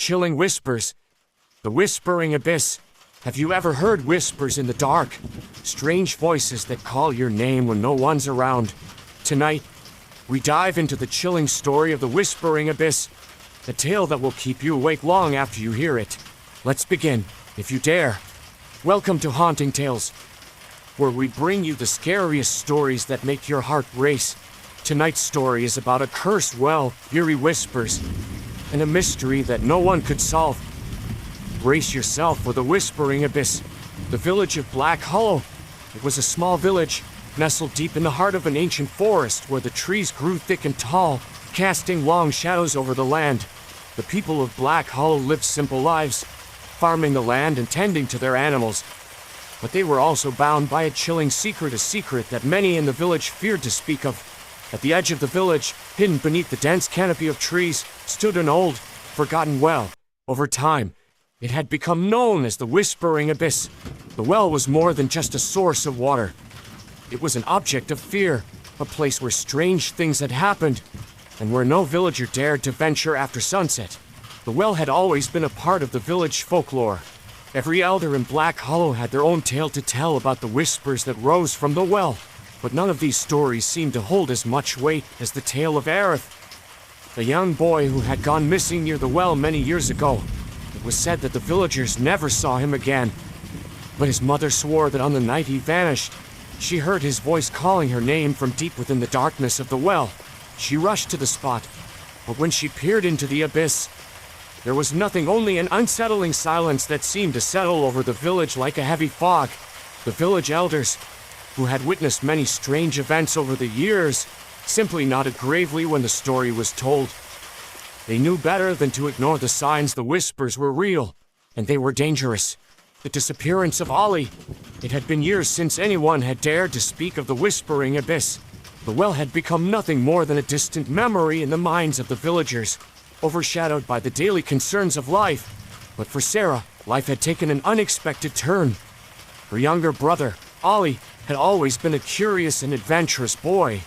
chilling whispers. The whispering abyss. Have you ever heard whispers in the dark? Strange voices that call your name when no one's around. Tonight, we dive into the chilling story of the whispering abyss, a tale that will keep you awake long after you hear it. Let's begin, if you dare. Welcome to Haunting Tales, where we bring you the scariest stories that make your heart race. Tonight's story is about a cursed well, eerie whispers, and a mystery that no one could solve. Brace yourself for the whispering abyss. The village of Black Hollow. It was a small village, nestled deep in the heart of an ancient forest where the trees grew thick and tall, casting long shadows over the land. The people of Black Hollow lived simple lives, farming the land and tending to their animals. But they were also bound by a chilling secret, a secret that many in the village feared to speak of. At the edge of the village, hidden beneath the dense canopy of trees, stood an old, forgotten well. Over time, it had become known as the Whispering Abyss. The well was more than just a source of water. It was an object of fear, a place where strange things had happened, and where no villager dared to venture after sunset. The well had always been a part of the village folklore. Every elder in Black Hollow had their own tale to tell about the whispers that rose from the well, but none of these stories seemed to hold as much weight as the tale of Aerith, a young boy who had gone missing near the well many years ago. It was said that the villagers never saw him again, but his mother swore that on the night he vanished, she heard his voice calling her name from deep within the darkness of the well. She rushed to the spot, but when she peered into the abyss, there was nothing, only an unsettling silence that seemed to settle over the village like a heavy fog. The village elders, who had witnessed many strange events over the years, simply nodded gravely when the story was told. They knew better than to ignore the signs. The whispers were real, and they were dangerous. The disappearance of Ollie. It had been years since anyone had dared to speak of the Whispering Abyss. The well had become nothing more than a distant memory in the minds of the villagers, overshadowed by the daily concerns of life. But for Sarah, life had taken an unexpected turn. Her younger brother, Ollie, had always been a curious and adventurous boy.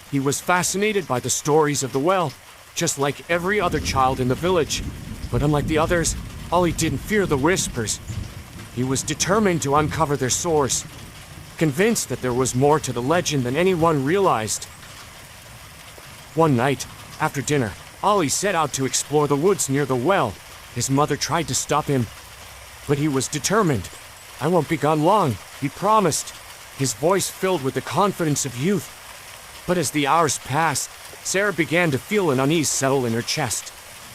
He was fascinated by the stories of the well, just like every other child in the village. But unlike the others, Ollie didn't fear the whispers. He was determined to uncover their source, convinced that there was more to the legend than anyone realized. One night, after dinner, Ollie set out to explore the woods near the well. His mother tried to stop him, but he was determined. "I won't be gone long," he promised, his voice filled with the confidence of youth. But as the hours passed, Sarah began to feel an unease settle in her chest.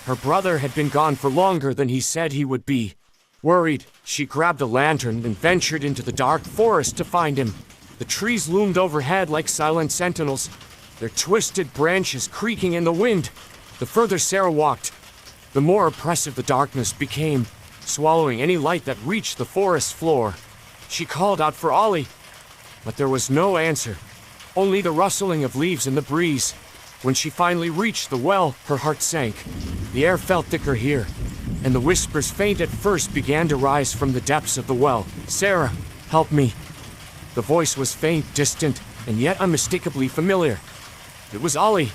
Her brother had been gone for longer than he said he would be. Worried, she grabbed a lantern and ventured into the dark forest to find him. The trees loomed overhead like silent sentinels, their twisted branches creaking in the wind. The further Sarah walked, the more oppressive the darkness became, swallowing any light that reached the forest floor. She called out for Ollie, but there was no answer, only the rustling of leaves in the breeze. When she finally reached the well, her heart sank. The air felt thicker here, and the whispers, faint at first, began to rise from the depths of the well. "Sarah, help me." The voice was faint, distant, and yet unmistakably familiar. It was Ollie,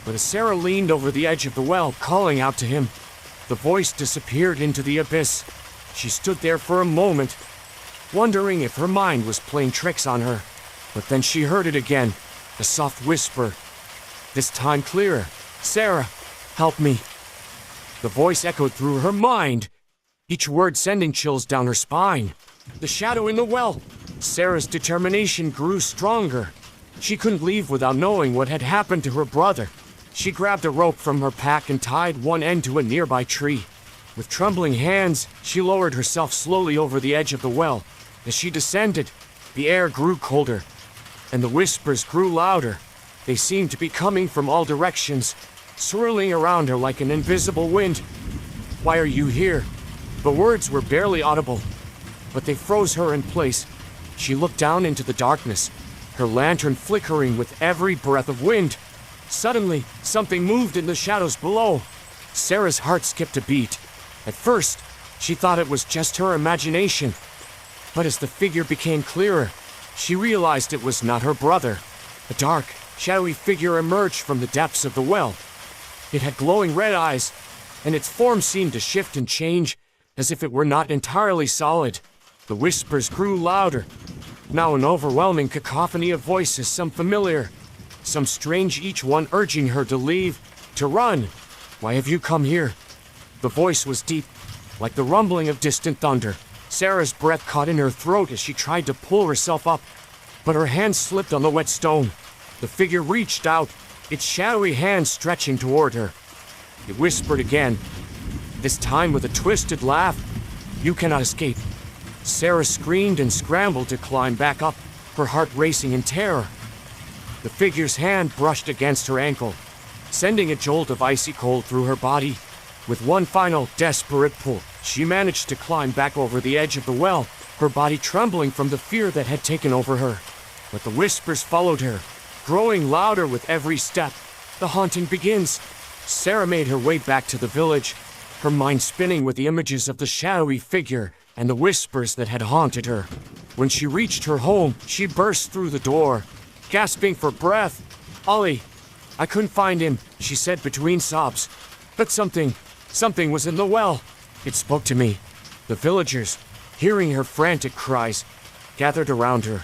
but as Sarah leaned over the edge of the well, calling out to him, the voice disappeared into the abyss. She stood there for a moment, wondering if her mind was playing tricks on her. But then she heard it again, a soft whisper, this time clearer. "Sarah, help me." The voice echoed through her mind, each word sending chills down her spine. The shadow in the well. Sarah's determination grew stronger. She couldn't leave without knowing what had happened to her brother. She grabbed a rope from her pack and tied one end to a nearby tree. With trembling hands, she lowered herself slowly over the edge of the well. As she descended, the air grew colder, and the whispers grew louder. They seemed to be coming from all directions, swirling around her like an invisible wind. "Why are you here?" The words were barely audible, but they froze her in place. She looked down into the darkness, her lantern flickering with every breath of wind. Suddenly, something moved in the shadows below. Sarah's heart skipped a beat. At first, she thought it was just her imagination, but as the figure became clearer, she realized it was not her brother. A dark, shadowy figure emerged from the depths of the well. It had glowing red eyes, and its form seemed to shift and change, as if it were not entirely solid. The whispers grew louder, now an overwhelming cacophony of voices, some familiar, some strange, each one urging her to leave, to run. Why have you come here? The voice was deep, like the rumbling of distant thunder. Sarah's breath caught in her throat as she tried to pull herself up, but her hand slipped on the wet stone. The figure reached out, its shadowy hand stretching toward her. It whispered again, this time with a twisted laugh, "You cannot escape." Sarah screamed and scrambled to climb back up, her heart racing in terror. The figure's hand brushed against her ankle, sending a jolt of icy cold through her body. With one final, desperate pull, she managed to climb back over the edge of the well, her body trembling from the fear that had taken over her. But the whispers followed her, growing louder with every step. The haunting begins. Sarah made her way back to the village, her mind spinning with the images of the shadowy figure and the whispers that had haunted her. When she reached her home, she burst through the door, gasping for breath. "Ollie, I couldn't find him," she said between sobs. "But something was in the well. It spoke to me." The villagers, hearing her frantic cries, gathered around her.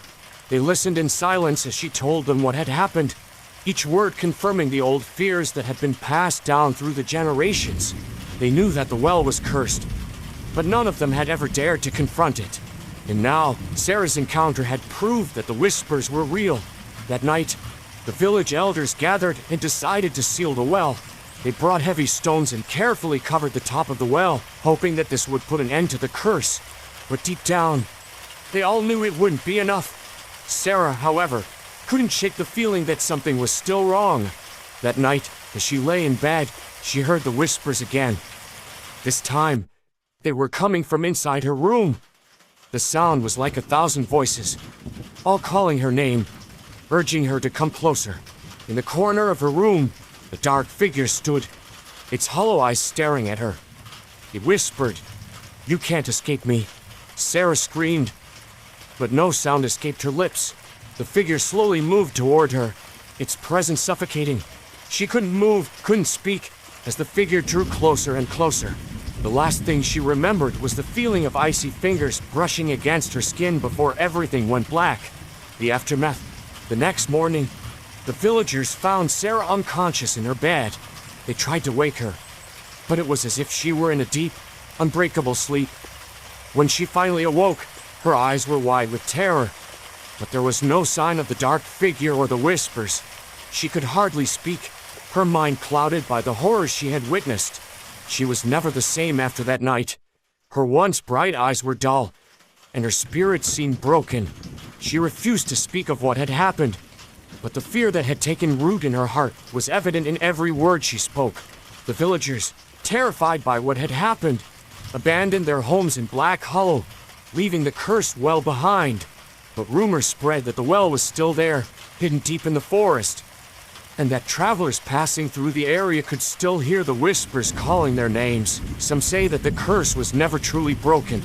They listened in silence as she told them what had happened, each word confirming the old fears that had been passed down through the generations. They knew that the well was cursed, but none of them had ever dared to confront it. And now, Sarah's encounter had proved that the whispers were real. That night, the village elders gathered and decided to seal the well. They brought heavy stones and carefully covered the top of the well, hoping that this would put an end to the curse. But deep down, they all knew it wouldn't be enough. Sarah, however, couldn't shake the feeling that something was still wrong. That night, as she lay in bed, she heard the whispers again. This time, they were coming from inside her room. The sound was like 1,000 voices, all calling her name, urging her to come closer. In the corner of her room, the dark figure stood, its hollow eyes staring at her. It whispered, "You can't escape me." Sarah screamed, but no sound escaped her lips. The figure slowly moved toward her, its presence suffocating. She couldn't move, couldn't speak, as the figure drew closer and closer. The last thing she remembered was the feeling of icy fingers brushing against her skin before everything went black. The aftermath. The next morning, the villagers found Sarah unconscious in her bed. They tried to wake her, but it was as if she were in a deep, unbreakable sleep. When she finally awoke, her eyes were wide with terror, but there was no sign of the dark figure or the whispers. She could hardly speak, her mind clouded by the horrors she had witnessed. She was never the same after that night. Her once bright eyes were dull, and her spirit seemed broken. She refused to speak of what had happened, but the fear that had taken root in her heart was evident in every word she spoke. The villagers, terrified by what had happened, abandoned their homes in Black Hollow, leaving the cursed well behind. But rumors spread that the well was still there, hidden deep in the forest, and that travelers passing through the area could still hear the whispers calling their names. Some say that the curse was never truly broken,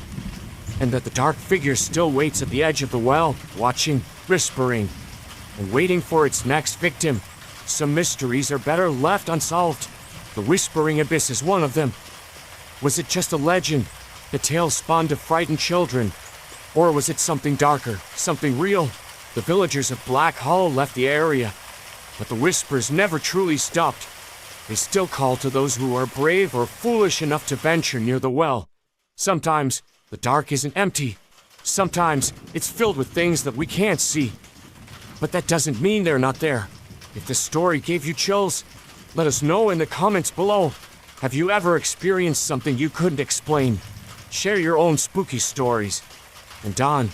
and that the dark figure still waits at the edge of the well, watching, whispering, and waiting for its next victim. Some mysteries are better left unsolved. The Whispering Abyss is one of them. Was it just a legend, a tale spun to frighten children? Or was it something darker, something real? The villagers of Black Hollow left the area, but the whispers never truly stopped. They still call to those who are brave or foolish enough to venture near the well. Sometimes the dark isn't empty. Sometimes it's filled with things that we can't see. But that doesn't mean they're not there. If this story gave you chills, let us know in the comments below. Have you ever experienced something you couldn't explain? Share your own spooky stories. And Don,